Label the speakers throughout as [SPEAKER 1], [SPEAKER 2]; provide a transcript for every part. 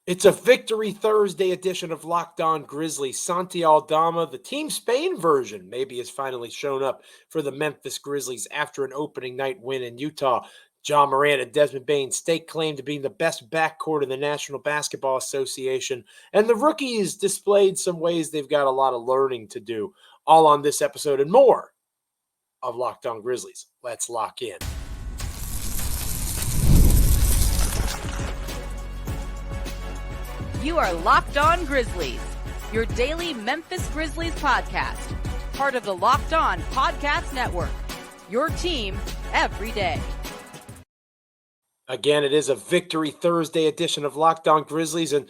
[SPEAKER 1] It's a Victory Thursday edition of Locked On Grizzlies. Santi Aldama, the Team Spain version, maybe has finally shown up for the Memphis Grizzlies after an opening night win in Utah. Joe Morant and Desmond Bane stake claim to being the best backcourt in the National Basketball Association, and the rookies displayed some ways they've got a lot of learning to do. All on this episode and more of Locked On Grizzlies. Let's lock in.
[SPEAKER 2] You are Locked On Grizzlies, your daily Memphis Grizzlies podcast, part of the Locked On Podcast Network, your team every day.
[SPEAKER 1] Again, it is a Victory Thursday edition of Locked On Grizzlies, and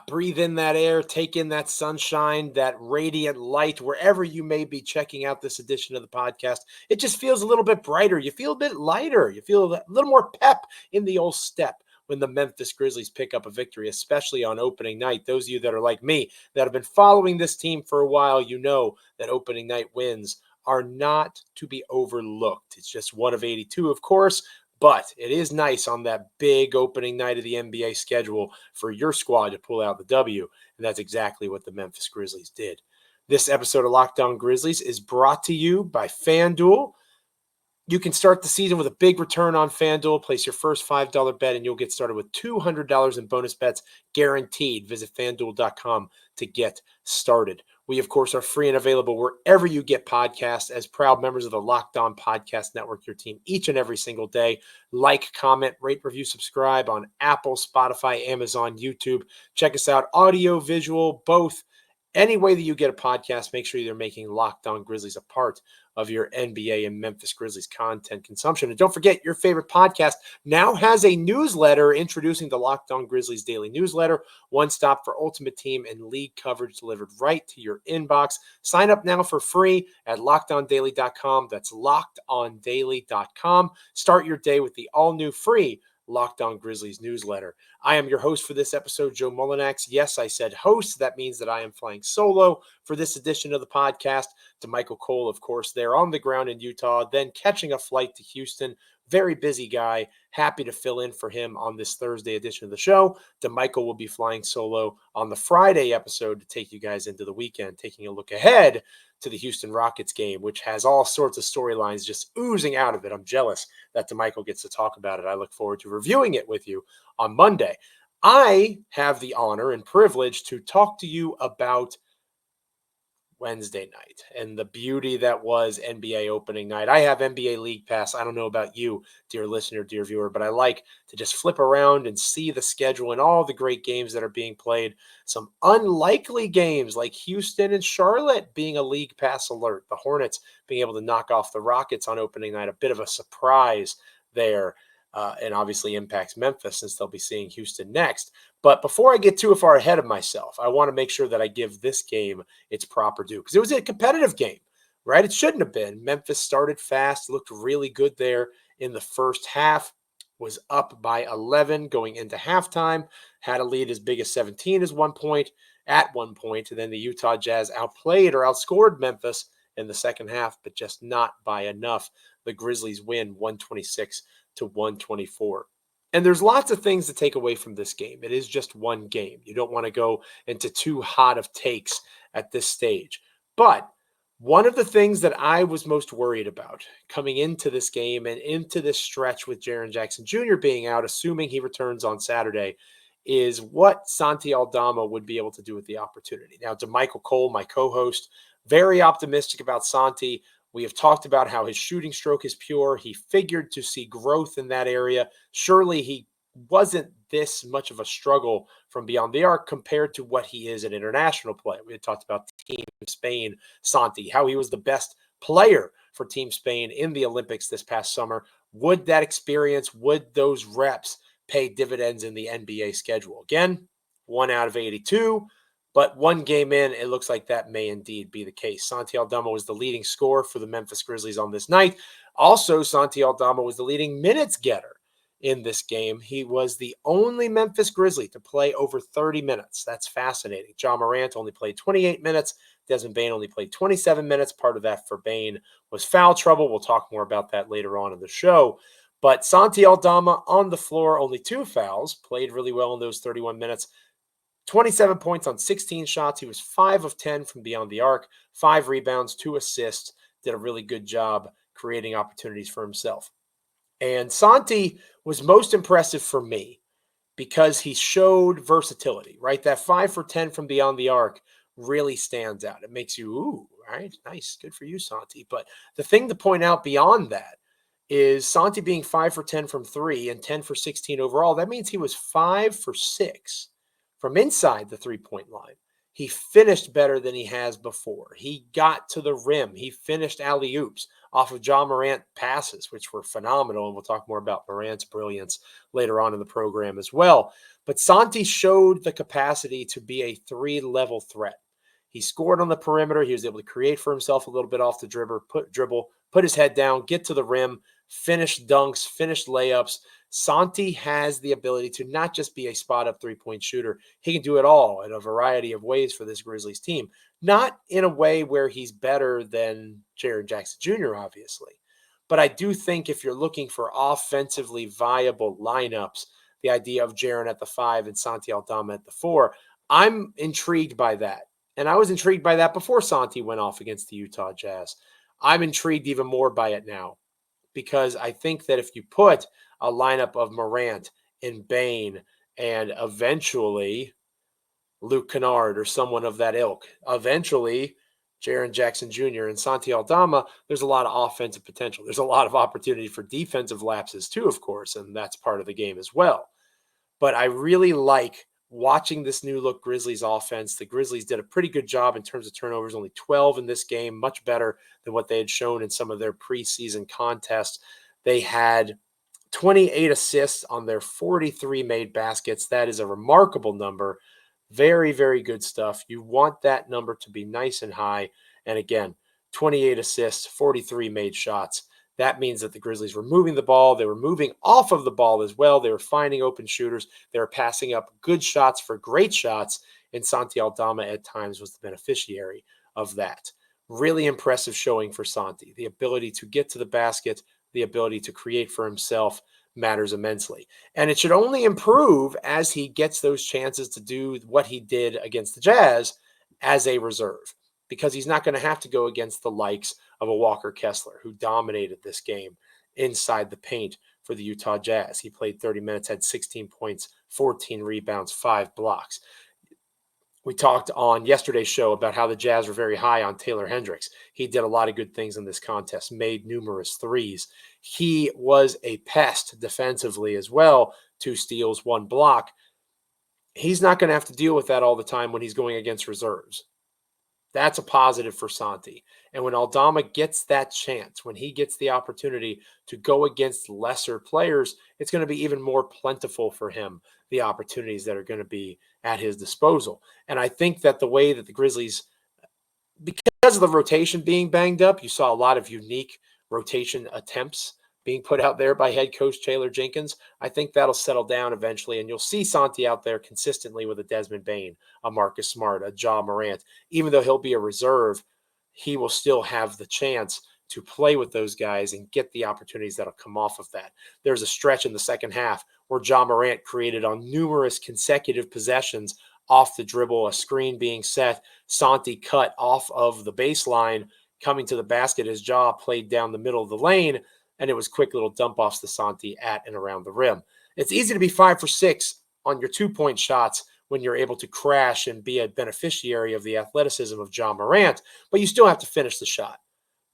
[SPEAKER 1] breathe in that air, take in that sunshine, that radiant light, wherever you may be checking out this edition of the podcast. It just feels a little bit brighter. You feel a bit lighter. You feel a little more pep in the old step when the Memphis Grizzlies pick up a victory, especially on opening night. Those of you that are like me, that have been following this team for a while, you know that opening night wins are not to be overlooked. It's just one of 82, of course, but it is nice on that big opening night of the NBA schedule for your squad to pull out the W, and that's exactly what the Memphis Grizzlies did. This episode of Locked On Grizzlies is brought to you by FanDuel. You can start the season with a big return on FanDuel. Place your first $5 bet, and you'll get started with $200 in bonus bets guaranteed. Visit FanDuel.com to get started. We, of course, are free and available wherever you get podcasts. As proud members of the Locked On Podcast Network, your team each and every single day. Like, comment, rate, review, subscribe on Apple, Spotify, Amazon, YouTube. Check us out, audio, visual, both. Any way that you get a podcast, make sure you're making Locked On Grizzlies a part of your NBA and Memphis Grizzlies content consumption. And don't forget, your favorite podcast now has a newsletter introducing the Locked On Grizzlies daily newsletter. One stop for ultimate team and league coverage delivered right to your inbox. Sign up now for free at LockedOnDaily.com. That's LockedOnDaily.com. Start your day with the all-new free Locked On Grizzlies newsletter. I am your host for this episode, Joe Mullinax. Yes, I said host. That means that I am flying solo for this edition of the podcast. To Michael Cole, of course, there on the ground in Utah, then catching a flight to Houston. Very busy guy. Happy to fill in for him on this Thursday edition of the show. DeMichael will be flying solo on the Friday episode to take you guys into the weekend, taking a look ahead to the Houston Rockets game, which has all sorts of storylines just oozing out of it. I'm jealous that DeMichael gets to talk about it. I look forward to reviewing it with you on Monday. I have the honor and privilege to talk to you about Wednesday night and the beauty that was NBA opening night. I have NBA League Pass. I don't know about you, dear listener, dear viewer, but I like to just flip around and see the schedule and all the great games that are being played. Some unlikely games like Houston and Charlotte being a League Pass alert. The Hornets being able to knock off the Rockets on opening night. A bit of a surprise there. And obviously impacts Memphis since they'll be seeing Houston next. But before I get too far ahead of myself, I want to make sure that I give this game its proper due because it was a competitive game, right? It shouldn't have been. Memphis started fast, looked really good there in the first half, was up by 11 going into halftime, had a lead as big as 17 at one point, and then the Utah Jazz outplayed or outscored Memphis in the second half, but just not by enough. The Grizzlies win 126 to 124. And there's lots of things to take away from this game. It is just one game. You don't want to go into too hot of takes at this stage. But one of the things that I was most worried about coming into this game and into this stretch with Jaren Jackson Jr. being out, assuming he returns on Saturday, is what Santi Aldama would be able to do with the opportunity. Now, to Michael Cole, my co-host, very optimistic about Santi. We have talked about how his shooting stroke is pure. He figured to see growth in that area. Surely he wasn't this much of a struggle from beyond the arc compared to what he is in international play. We had talked about Team Spain, Santi, how he was the best player for Team Spain in the Olympics this past summer. Would that experience, would those reps pay dividends in the NBA schedule? Again, 1 out of 82. But one game in, it looks like that may indeed be the case. Santi Aldama was the leading scorer for the Memphis Grizzlies on this night. Also, Santi Aldama was the leading minutes getter in this game. He was the only Memphis Grizzly to play over 30 minutes. That's fascinating. Joe Morant only played 28 minutes. Desmond Bane only played 27 minutes. Part of that for Bane was foul trouble. We'll talk more about that later on in the show. But Santi Aldama on the floor, only 2 fouls, played really well in those 31 minutes. 27 points on 16 shots. He was 5 of 10 from beyond the arc, 5 rebounds, 2 assists. Did a really good job creating opportunities for himself. And Santi was most impressive for me because he showed versatility, right? That 5 for 10 from beyond the arc really stands out. It makes you, ooh, right? Nice. Good for you, Santi. But the thing to point out beyond that is Santi being 5 for 10 from 3 and 10 for 16 overall. That means he was 5 for 6 from inside the 3-point line. He finished better than he has before. He got to the rim. He finished alley-oops off of Joe Morant passes, which were phenomenal. And we'll talk more about Morant's brilliance later on in the program as well. But Santi showed the capacity to be a 3-level threat. He scored on the perimeter. He was able to create for himself a little bit off the dribble, put his head down, get to the rim, finish dunks, finish layups. Santi has the ability to not just be a spot-up 3-point shooter. He can do it all in a variety of ways for this Grizzlies team. Not in a way where he's better than Jaren Jackson Jr., obviously. But I do think if you're looking for offensively viable lineups, the idea of Jaren at the 5 and Santi Aldama at the 4, I'm intrigued by that. And I was intrigued by that before Santi went off against the Utah Jazz. I'm intrigued even more by it now because I think that if you put a lineup of Morant and Bane and eventually Luke Kennard or someone of that ilk, eventually Jaren Jackson Jr. and Santi Aldama, there's a lot of offensive potential. There's a lot of opportunity for defensive lapses too, of course, and that's part of the game as well. But I really like watching this new look Grizzlies offense. The Grizzlies did a pretty good job in terms of turnovers, only 12 in this game, much better than what they had shown in some of their preseason contests. They had 28 assists on their 43 made baskets. That is a remarkable number. Very, very good stuff. You want that number to be nice and high. And again, 28 assists, 43 made shots. That means that the Grizzlies were moving the ball. They were moving off of the ball as well. They were finding open shooters. They were passing up good shots for great shots. And Santi Aldama at times was the beneficiary of that. Really impressive showing for Santi. The ability to get to the basket, the ability to create for himself matters immensely. And it should only improve as he gets those chances to do what he did against the Jazz as a reserve, because he's not going to have to go against the likes of a Walker Kessler, who dominated this game inside the paint for the Utah Jazz. He played 30 minutes, had 16 points, 14 rebounds, 5 blocks. We talked on yesterday's show about how the Jazz were very high on Taylor Hendricks. He did a lot of good things in this contest, made numerous threes. He was a pest defensively as well, 2 steals, 1 block. He's not going to have to deal with that all the time when he's going against reserves. That's a positive for Santi. And when Aldama gets that chance, when he gets the opportunity to go against lesser players, it's going to be even more plentiful for him, the opportunities that are going to be at his disposal. And I think that the way that the Grizzlies, because of the rotation being banged up, you saw a lot of unique rotation attempts being put out there by head coach Taylor Jenkins. I think that'll settle down eventually, and you'll see Santi out there consistently with a Desmond Bane, a Marcus Smart, a Ja Morant. Even though he'll be a reserve, he will still have the chance to play with those guys and get the opportunities that'll come off of that. There's a stretch in the second half where Ja Morant created on numerous consecutive possessions off the dribble, a screen being set, Santi cut off of the baseline, coming to the basket as Ja played down the middle of the lane, and it was quick little dump-offs to Santi at and around the rim. It's easy to be 5 for 6 on your 2-point shots when you're able to crash and be a beneficiary of the athleticism of Ja Morant, but you still have to finish the shot,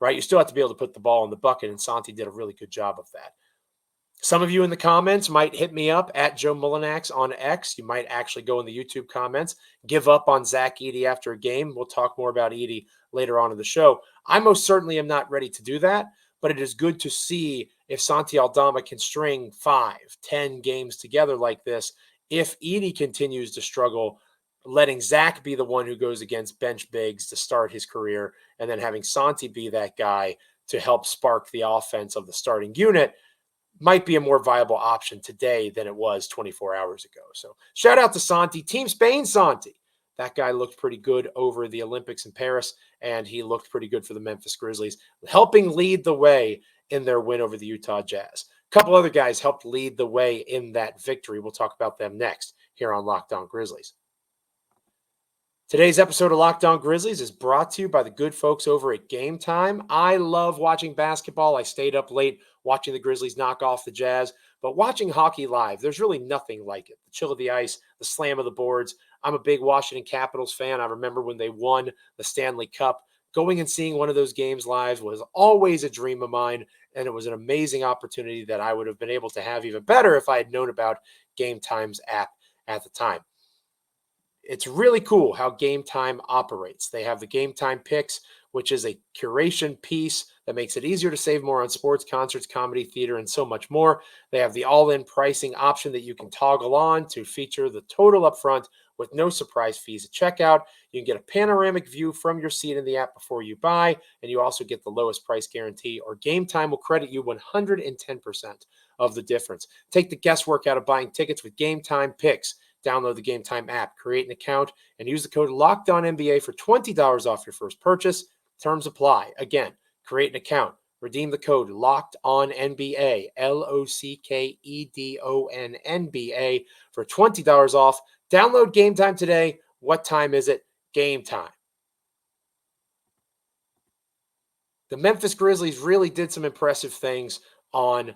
[SPEAKER 1] right? You still have to be able to put the ball in the bucket, and Santi did a really good job of that. Some of you in the comments might hit me up at Joe Mullinax on X. You might actually go in the YouTube comments, give up on Zach Edey after a game. We'll talk more about Edey later on in the show. I most certainly am not ready to do that, but it is good to see if Santi Aldama can string 5, 10 games together like this. If Edey continues to struggle, letting Zach be the one who goes against bench bigs to start his career, and then having Santi be that guy to help spark the offense of the starting unit might be a more viable option today than it was 24 hours ago. So shout out to Santi. Team Spain Santi. That guy looked pretty good over the Olympics in Paris, and he looked pretty good for the Memphis Grizzlies, helping lead the way in their win over the Utah Jazz. A couple other guys helped lead the way in that victory. We'll talk about them next here on Locked On Grizzlies. Today's episode of Locked On Grizzlies is brought to you by the good folks over at Gametime. I love watching basketball. I stayed up late watching the Grizzlies knock off the Jazz, but watching hockey live, there's really nothing like it. The chill of the ice, the slam of the boards. I'm a big Washington Capitals fan. I remember when they won the Stanley Cup. Going and seeing one of those games live was always a dream of mine, and it was an amazing opportunity that I would have been able to have even better if I had known about Gametime's app at the time. It's really cool how Gametime operates. They have the Gametime Picks, which is a curation piece that makes it easier to save more on sports, concerts, comedy, theater, and so much more. They have the all-in pricing option that you can toggle on to feature the total upfront with no surprise fees at checkout. You can get a panoramic view from your seat in the app before you buy, and you also get the lowest price guarantee, or Gametime will credit you 110% of the difference. Take the guesswork out of buying tickets with Gametime Picks. Download the Gametime app, create an account, and use the code LOCKEDONNBA for $20 off your first purchase. Terms apply. Again, create an account. Redeem the code LOCKEDONNBA, LOCKEDONNBA for $20 off. Download Gametime today. What time is it? Game time. The Memphis Grizzlies really did some impressive things on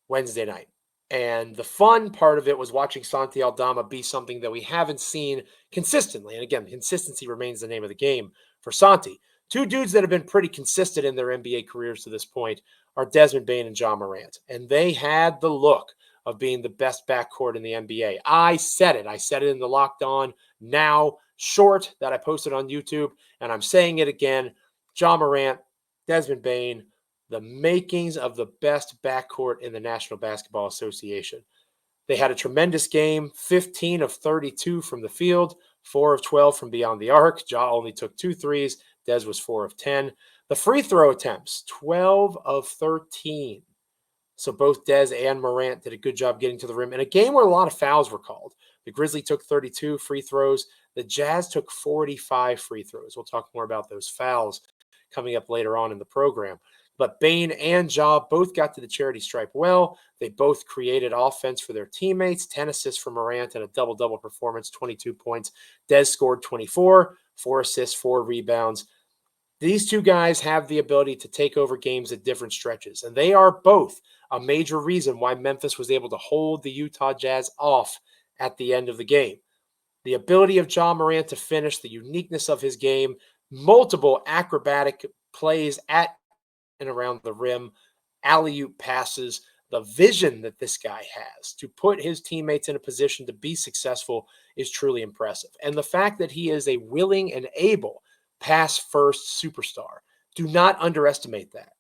[SPEAKER 1] Wednesday night. And the fun part of it was watching Santi Aldama be something that we haven't seen consistently. And again, consistency remains the name of the game for Santi. Two dudes that have been pretty consistent in their NBA careers to this point are Desmond Bane and Joe Mullinax. And they had the look of being the best backcourt in the NBA. I said it. I said it in the Locked On Now short that I posted on YouTube. And I'm saying it again. Joe Morant, Desmond Bane, the makings of the best backcourt in the National Basketball Association. They had a tremendous game, 15 of 32 from the field, 4 of 12 from beyond the arc. Ja only took 2 threes. Des was 4 of 10. The free throw attempts, 12 of 13. So both Des and Morant did a good job getting to the rim in a game where a lot of fouls were called. The Grizzlies took 32 free throws. The Jazz took 45 free throws. We'll talk more about those fouls coming up later on in the program. But Bane and Ja both got to the charity stripe well. They both created offense for their teammates, 10 assists for Morant and a double-double performance, 22 points. Des scored 24, 4 assists, 4 rebounds. These two guys have the ability to take over games at different stretches, and they are both a major reason why Memphis was able to hold the Utah Jazz off at the end of the game. The ability of Ja Morant to finish, the uniqueness of his game, multiple acrobatic plays at and around the rim, alley-oop passes, the vision that this guy has to put his teammates in a position to be successful is truly impressive. And the fact that he is a willing and able pass-first superstar, do not underestimate that.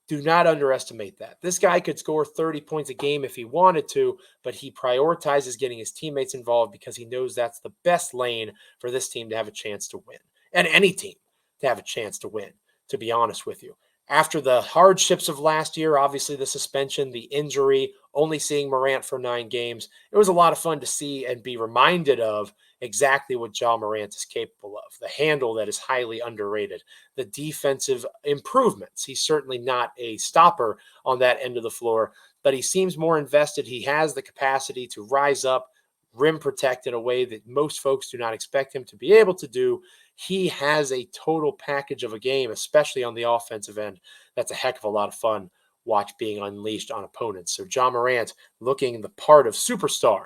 [SPEAKER 1] Do not underestimate that. This guy could score 30 points a game if he wanted to, but he prioritizes getting his teammates involved because he knows that's the best lane for this team to have a chance to win, and any team to have a chance to win, to be honest with you. After the hardships of last year, obviously the suspension, the injury, only seeing Morant for 9 games, it was a lot of fun to see and be reminded of exactly what Ja Morant is capable of. The handle that is highly underrated, the defensive improvements. He's certainly not a stopper on that end of the floor, but he seems more invested. He has the capacity to rise up, rim protect in a way that most folks do not expect him to be able to do. He has a total package of a game, especially on the offensive end. That's a heck of a lot of fun watch being unleashed on opponents. So Ja Morant looking the part of superstar,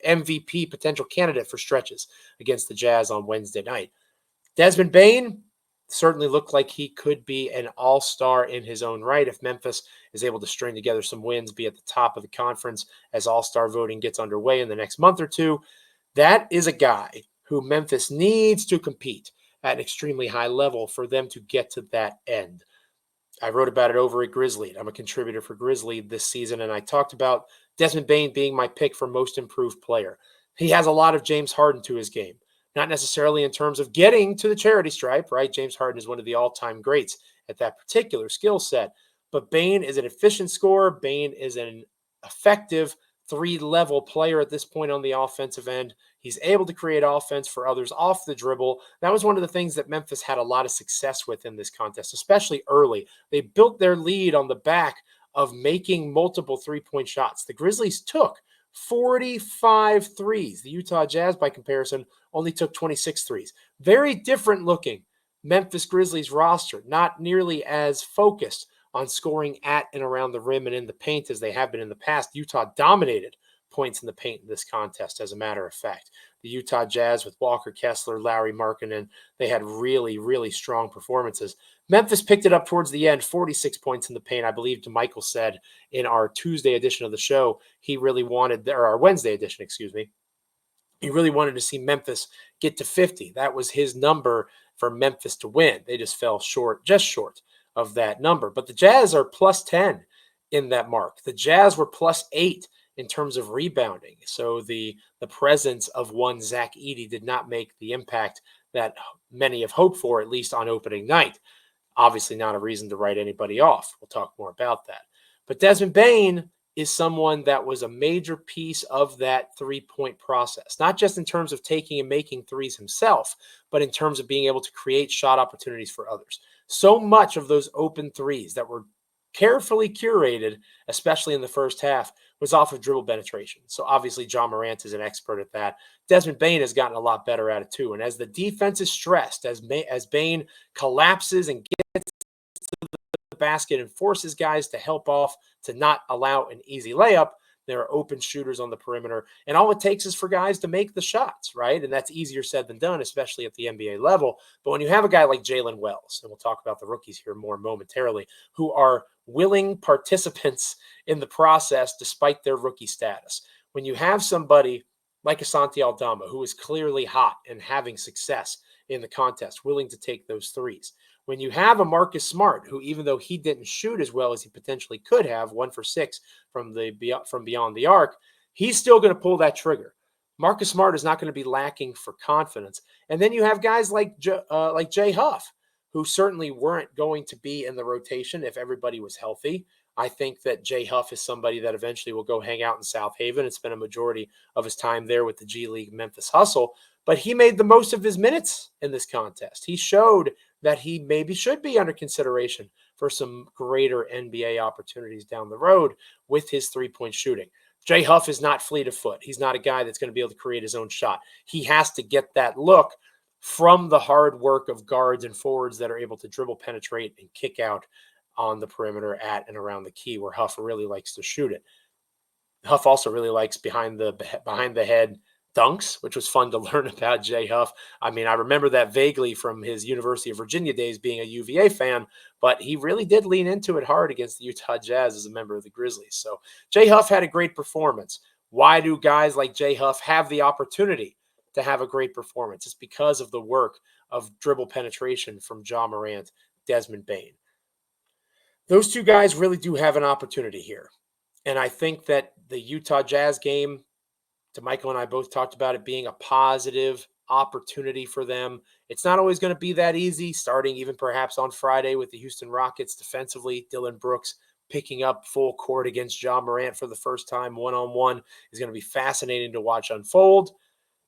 [SPEAKER 1] MVP potential candidate for stretches against the Jazz on Wednesday night. Desmond Bane certainly looked like he could be an all-star in his own right if Memphis is able to string together some wins, be at the top of the conference as all-star voting gets underway in the next month or two. That is a guy who Memphis needs to compete at an extremely high level for them to get to that end. I wrote about it over at Grizzly. I'm a contributor for Grizzly this season, and I talked about Desmond Bane being my pick for most improved player. He has a lot of James Harden to his game, not necessarily in terms of getting to the charity stripe, right? James Harden is one of the all-time greats at that particular skill set, but Bane is an efficient scorer. Bane is an effective 3-level player at this point on the offensive end. He's able to create offense for others off the dribble. That was one of the things that Memphis had a lot of success with in this contest, especially early. They built their lead on the back of making multiple three-point shots. The Grizzlies took 45 threes. The Utah Jazz, by comparison, only took 26 threes. Very different looking Memphis Grizzlies roster, not nearly as focused on scoring at and around the rim and in the paint as they have been in the past. Utah dominated points in the paint in this contest, as a matter of fact. The Utah Jazz with Walker Kessler, Larry Markkinen, they had really, really strong performances. Memphis picked it up towards the end, 46 points in the paint. I believe DeMichael said in our Tuesday edition of the show, he really wanted, or our Wednesday edition, excuse me, he really wanted to see Memphis get to 50. That was his number for Memphis to win. They just fell short, just short of that number. But the Jazz are plus 10 in that mark. The Jazz were plus 8 in terms of rebounding. So the presence of one Zach Edey did not make the impact that many have hoped for, at least on opening night. Obviously not a reason to write anybody off. We'll talk more about that. But Desmond Bane is someone that was a major piece of that three-point process, not just in terms of taking and making threes himself, but in terms of being able to create shot opportunities for others. So much of those open threes that were carefully curated, especially in the first half, was off of dribble penetration. So obviously John Morant is an expert at that. Desmond Bane has gotten a lot better at it too. And as the defense is stressed, as Bane collapses and gets to the basket and forces guys to help off to not allow an easy layup, there are open shooters on the perimeter. And all it takes is for guys to make the shots, right? And that's easier said than done, especially at the NBA level. But when you have a guy like Jaylen Wells, and we'll talk about the rookies here more momentarily, who are willing participants in the process despite their rookie status. When you have somebody like a Santi Aldama, who is clearly hot and having success in the contest, willing to take those threes. When you have a Marcus Smart, who, even though he didn't shoot as well as he potentially could have, 1 for 6 from beyond the arc, he's still going to pull that trigger. Marcus Smart is not going to be lacking for confidence. And then you have guys like Jay Huff, who certainly weren't going to be in the rotation if everybody was healthy. I think that Jay Huff is somebody that eventually will go hang out in South Haven and spend a majority of his time there with the G League Memphis Hustle. But he made the most of his minutes in this contest. He showed that he maybe should be under consideration for some greater NBA opportunities down the road with his three-point shooting. Jay Huff is not fleet of foot. He's not a guy that's going to be able to create his own shot. He has to get that look from the hard work of guards and forwards that are able to dribble, penetrate, and kick out on the perimeter at and around the key, where Huff really likes to shoot it. Huff also really likes behind the head dunks, which was fun to learn about Jay Huff. I mean, I remember that vaguely from his University of Virginia days being a UVA fan, but he really did lean into it hard against the Utah Jazz as a member of the Grizzlies. So Jay Huff had a great performance. Why do guys like Jay Huff have the opportunity to have a great performance? It's because of the work of dribble penetration from Ja Morant, Desmond Bane. Those two guys really do have an opportunity here. And I think that the Utah Jazz game, DeMichael and I both talked about it being a positive opportunity for them. It's not always going to be that easy, starting even perhaps on Friday with the Houston Rockets defensively. Dylan Brooks picking up full court against Ja Morant for the first time one-on-one is going to be fascinating to watch unfold.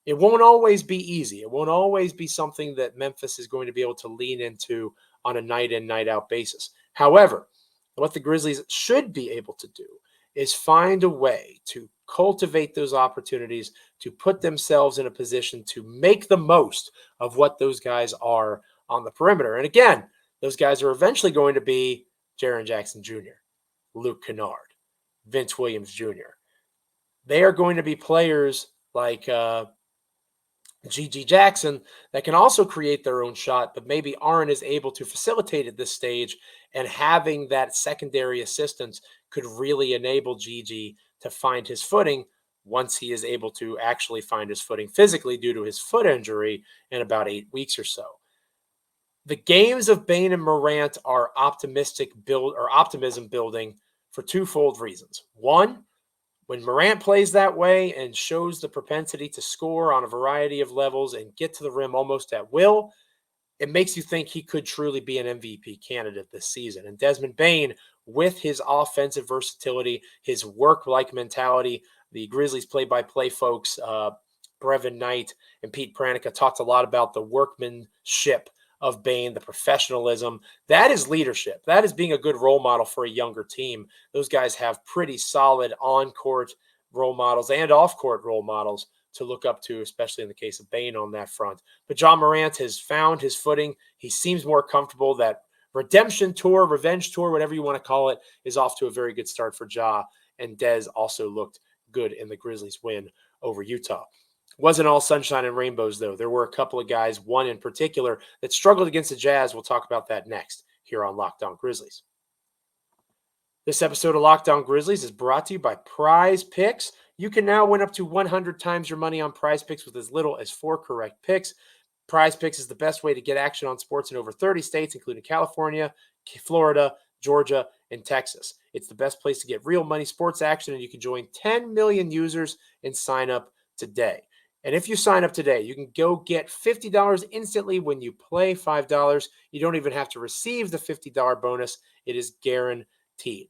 [SPEAKER 1] It won't always be easy. It won't always be something that Memphis is going to be able to lean into on a night-in, night-out basis. However, what the Grizzlies should be able to do is find a way to cultivate those opportunities, to put themselves in a position to make the most of what those guys are on the perimeter. And again, those guys are eventually going to be Jaren Jackson Jr., Luke Kennard, Vince Williams Jr. They are going to be players like G.G. Jackson that can also create their own shot, but maybe aren't as able to facilitate at this stage, and having that secondary assistance could really enable G.G. to find his footing once he is able to actually find his footing physically due to his foot injury in about 8 weeks or so. The games of Bane and Morant are optimism building for twofold reasons. One, when Morant plays that way and shows the propensity to score on a variety of levels and get to the rim almost at will, it makes you think he could truly be an MVP candidate this season. And Desmond Bane, with his offensive versatility, his work-like mentality, the Grizzlies play-by-play folks, Brevin Knight and Pete Pranica, talked a lot about the workmanship of Bane, the professionalism. That is leadership. That is being a good role model for a younger team. Those guys have pretty solid on-court role models and off-court role models to look up to, especially in the case of Bane on that front. But John Morant has found his footing. He seems more comfortable. That redemption tour, revenge tour, whatever you want to call it, is off to a very good start for Ja. And Dez also looked good in the Grizzlies' win over Utah. Wasn't all sunshine and rainbows, though. There were a couple of guys, one in particular, that struggled against the Jazz. We'll talk about that next here on Locked On Grizzlies. This episode of Locked On Grizzlies is brought to you by PrizePicks. You can now win up to 100 times your money on PrizePicks with as little as 4 correct picks. PrizePicks is the best way to get action on sports in over 30 states, including California, Florida, Georgia, and Texas. It's the best place to get real money sports action, and you can join 10 million users and sign up today. And if you sign up today, you can go get $50 instantly when you play $5. You don't even have to receive the $50 bonus. It is guaranteed.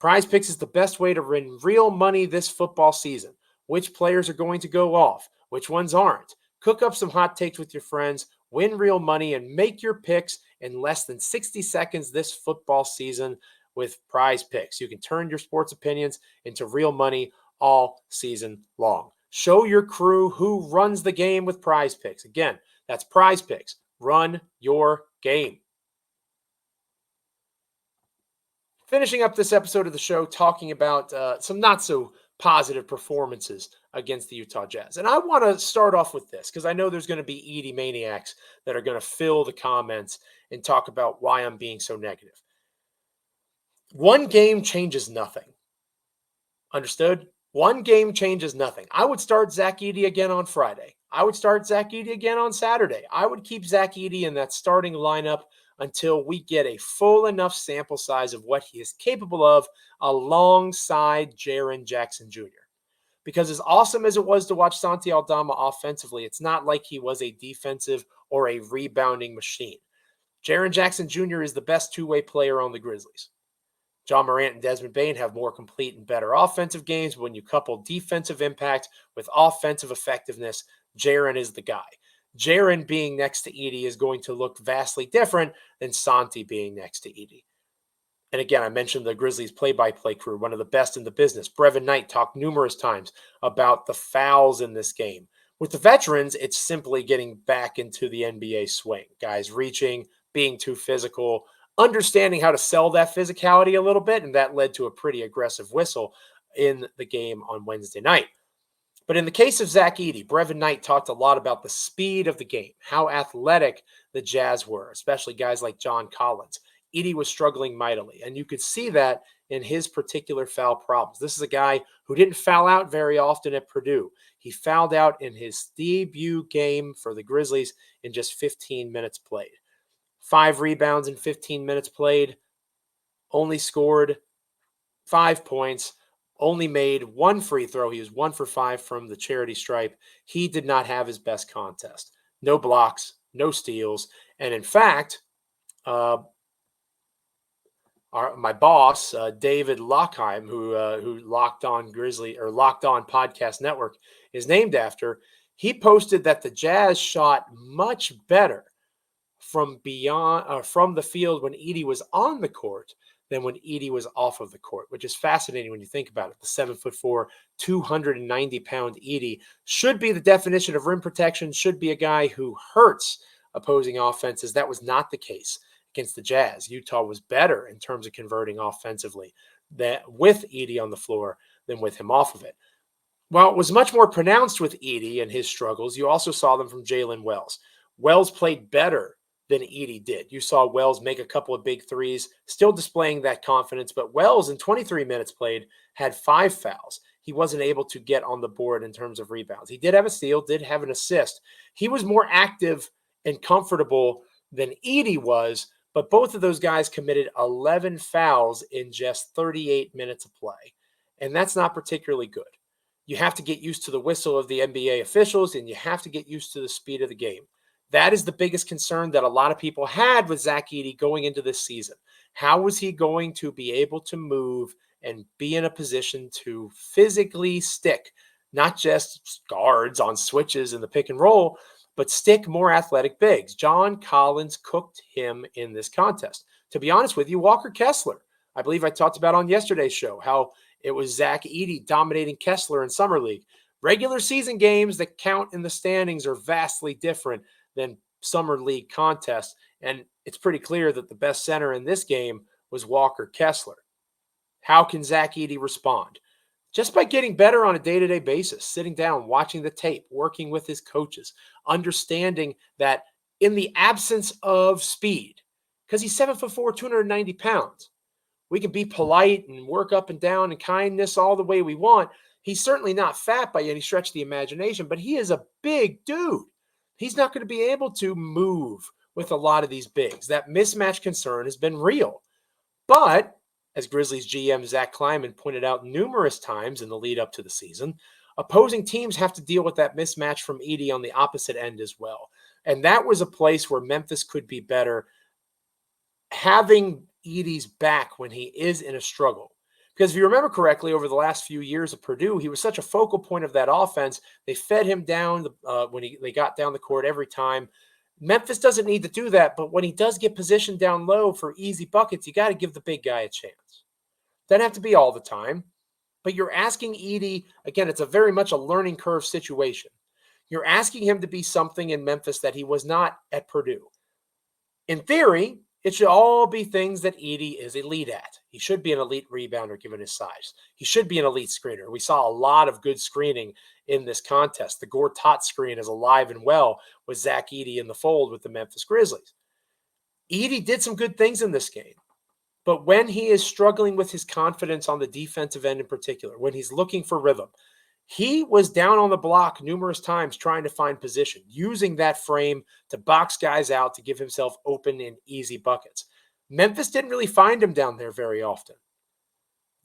[SPEAKER 1] PrizePicks is the best way to win real money this football season. Which players are going to go off? Which ones aren't? Cook up some hot takes with your friends, win real money, and make your picks in less than 60 seconds this football season with PrizePicks. You can turn your sports opinions into real money all season long. Show your crew who runs the game with PrizePicks. Again, that's PrizePicks. Run your game. Finishing up this episode of the show, talking about some not so positive performances against the Utah Jazz. And I want to start off with this because I know there's going to be Edey maniacs that are going to fill the comments and talk about why I'm being so negative. One game changes nothing. Understood? One game changes nothing. I would start Zach Edey again on Friday. I would start Zach Edey again on Saturday. I would keep Zach Edey in that starting lineup until we get a full enough sample size of what he is capable of alongside Jaren Jackson Jr. Because as awesome as it was to watch Santi Aldama offensively, it's not like he was a defensive or a rebounding machine. Jaren Jackson Jr. is the best two-way player on the Grizzlies. John Morant and Desmond Bane have more complete and better offensive games. But when you couple defensive impact with offensive effectiveness, Jaren is the guy. Jaren being next to Edey is going to look vastly different than Santi being next to Edey. And again, I mentioned the Grizzlies play-by-play crew, one of the best in the business. Brevin Knight talked numerous times about the fouls in this game. With the veterans, it's simply getting back into the NBA swing. Guys reaching, being too physical, understanding how to sell that physicality a little bit, and that led to a pretty aggressive whistle in the game on Wednesday night. But in the case of Zach Edey, Brevin Knight talked a lot about the speed of the game, how athletic the Jazz were, especially guys like John Collins. Edey was struggling mightily, and you could see that in his particular foul problems. This is a guy who didn't foul out very often at Purdue. He fouled out in his debut game for the Grizzlies in just 15 minutes played. 5 rebounds in 15 minutes played, only scored 5 points, only made 1 free throw. He was 1 for 5 from the charity stripe. He did not have his best contest. No blocks, no steals. And in fact, my boss, David Lockheim, who Locked On Grizzly or Locked On Podcast Network is named after, he posted that the Jazz shot much better from the field when Edey was on the court than when Edey was off of the court, which is fascinating when you think about it. The 7'4", 290-pound Edey should be the definition of rim protection, should be a guy who hurts opposing offenses. That was not the case against the Jazz. Utah was better in terms of converting offensively with Edey on the floor than with him off of it. While it was much more pronounced with Edey and his struggles, you also saw them from Jaylen Wells. Wells played better than Edey did. You saw Wells make a couple of big threes, still displaying that confidence, but Wells in 23 minutes played had 5 fouls. He wasn't able to get on the board in terms of rebounds. He did have a steal, did have an assist. He was more active and comfortable than Edey was, but both of those guys committed 11 fouls in just 38 minutes of play. And that's not particularly good. You have to get used to the whistle of the NBA officials, and you have to get used to the speed of the game. That is the biggest concern that a lot of people had with Zach Edey going into this season. How was he going to be able to move and be in a position to physically stick, not just guards on switches in the pick and roll, but stick more athletic bigs. John Collins cooked him in this contest. To be honest with you, Walker Kessler, I believe I talked about on yesterday's show how it was Zach Edey dominating Kessler in Summer League. Regular season games that count in the standings are vastly different than Summer League contests, and it's pretty clear that the best center in this game was Walker Kessler. How can Zach Edey respond? Just by getting better on a day-to-day basis, sitting down, watching the tape, working with his coaches, understanding that in the absence of speed, because he's 7'4", 290 pounds, we can be polite and work up and down and kindness all the way we want. He's certainly not fat by any stretch of the imagination, but he is a big dude. He's not going to be able to move with a lot of these bigs. That mismatch concern has been real. But as Grizzlies GM Zach Kleiman pointed out numerous times in the lead up to the season, opposing teams have to deal with that mismatch from Edey on the opposite end as well. And that was a place where Memphis could be better, having Edey's back when he is in a struggle. Because if you remember correctly, over the last few years at Purdue, he was such a focal point of that offense. They fed him down when they got down the court every time. Memphis doesn't need to do that, but when he does get positioned down low for easy buckets, you got to give the big guy a chance. Doesn't have to be all the time, but you're asking Edey, again, it's a very much a learning curve situation. You're asking him to be something in Memphis that he was not at Purdue. In theory, it should all be things that Edey is elite at. He should be an elite rebounder given his size. He should be an elite screener. We saw a lot of good screening in this contest. The Gortat screen is alive and well with Zach Edey in the fold with the Memphis Grizzlies. Edey did some good things in this game, but when he is struggling with his confidence on the defensive end in particular, when he's looking for rhythm, he was down on the block numerous times trying to find position, using that frame to box guys out to give himself open and easy buckets. Memphis didn't really find him down there very often.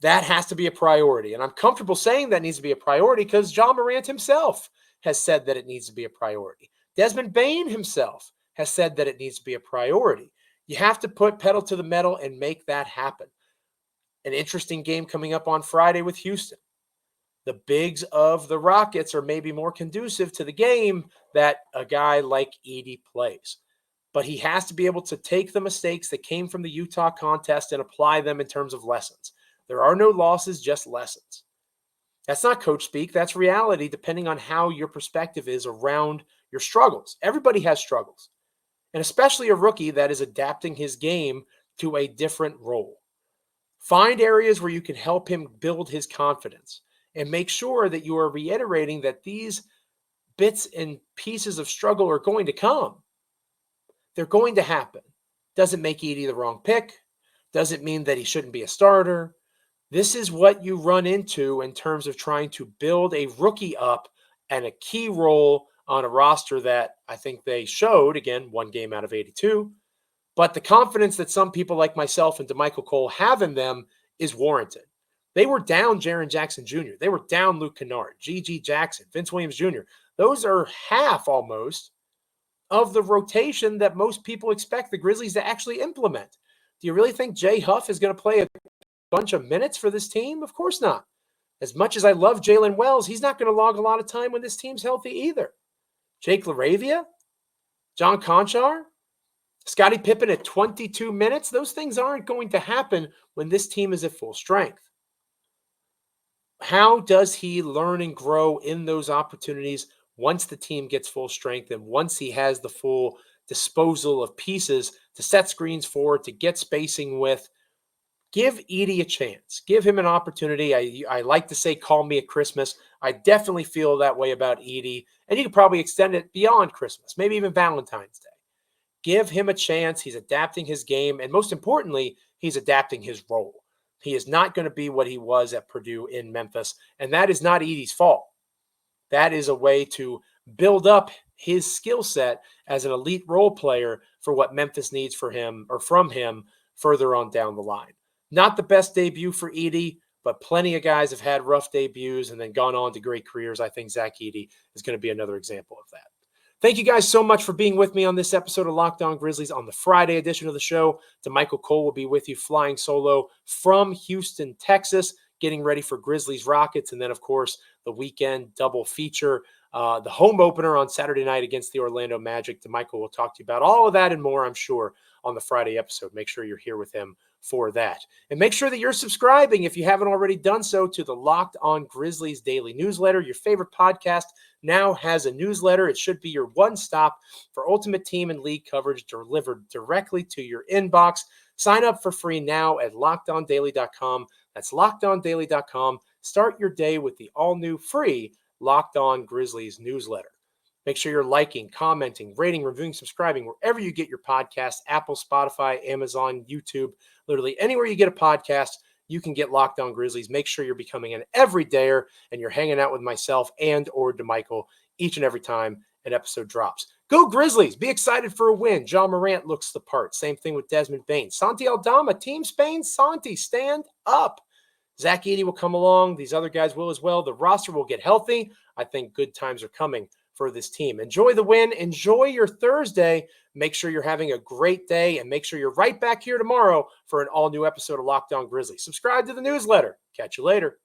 [SPEAKER 1] That has to be a priority. And I'm comfortable saying that needs to be a priority because Joe Morant himself has said that it needs to be a priority. Desmond Bane himself has said that it needs to be a priority. You have to put pedal to the metal and make that happen. An interesting game coming up on Friday with Houston. The bigs of the Rockets are maybe more conducive to the game that a guy like Edey plays. But he has to be able to take the mistakes that came from the Utah contest and apply them in terms of lessons. There are no losses, just lessons. That's not coach speak. That's reality, depending on how your perspective is around your struggles. Everybody has struggles, and especially a rookie that is adapting his game to a different role. Find areas where you can help him build his confidence and make sure that you are reiterating that these bits and pieces of struggle are going to come. They're going to happen. Doesn't make Edey the wrong pick. Doesn't mean that he shouldn't be a starter. This is what you run into in terms of trying to build a rookie up and a key role on a roster that I think they showed, again, one game out of 82. But the confidence that some people like myself and DeMichael Cole have in them is warranted. They were down Jaren Jackson Jr. They were down Luke Kennard, G.G. Jackson, Vince Williams Jr. Those are half almost of the rotation that most people expect the Grizzlies to actually implement. Do you really think Jay Huff is going to play a bunch of minutes for this team? Of course not. As much as I love Jalen Wells, he's not going to log a lot of time when this team's healthy either. Jake LaRavia, John Conchar, Scottie Pippen at 22 minutes, those things aren't going to happen when this team is at full strength. How does he learn and grow in those opportunities once the team gets full strength and once he has the full disposal of pieces to set screens for, to get spacing with? Give Edey a chance. Give him an opportunity. I like to say, call me at Christmas. I definitely feel that way about Edey. And you could probably extend it beyond Christmas, maybe even Valentine's Day. Give him a chance. He's adapting his game. And most importantly, he's adapting his role. He is not going to be what he was at Purdue in Memphis. And that is not Edey's fault. That is a way to build up his skill set as an elite role player for what Memphis needs for him or from him further on down the line. Not the best debut for Edey, but plenty of guys have had rough debuts and then gone on to great careers. I think Zach Edey is going to be another example of that. Thank you guys so much for being with me on this episode of Locked On Grizzlies on the Friday edition of the show. DeMichael Cole will be with you flying solo from Houston, Texas, getting ready for Grizzlies Rockets. And then, of course, the weekend double feature. The home opener on Saturday night against the Orlando Magic. DeMichael will talk to you about all of that and more, I'm sure, on the Friday episode. Make sure you're here with him for that. And make sure that you're subscribing, if you haven't already done so, to the Locked On Grizzlies daily newsletter. Your favorite podcast now has a newsletter. It should be your one stop for ultimate team and league coverage delivered directly to your inbox. Sign up for free now at LockedOnDaily.com. That's LockedOnDaily.com. Start your day with the all-new free Locked On Grizzlies newsletter. Make sure you're liking, commenting, rating, reviewing, subscribing wherever you get your podcasts, Apple, Spotify, Amazon, YouTube, literally anywhere you get a podcast, you can get Locked On Grizzlies. Make sure you're becoming an everydayer and you're hanging out with myself and or DeMichael each and every time an episode drops. Go Grizzlies. Be excited for a win. John Morant looks the part. Same thing with Desmond Bane. Santi Aldama, Team Spain, Santi, stand up. Zach Edey will come along. These other guys will as well. The roster will get healthy. I think good times are coming for this team. Enjoy the win. Enjoy your Thursday. Make sure you're having a great day, and make sure you're right back here tomorrow for an all-new episode of Locked On Grizzlies. Subscribe to the newsletter. Catch you later.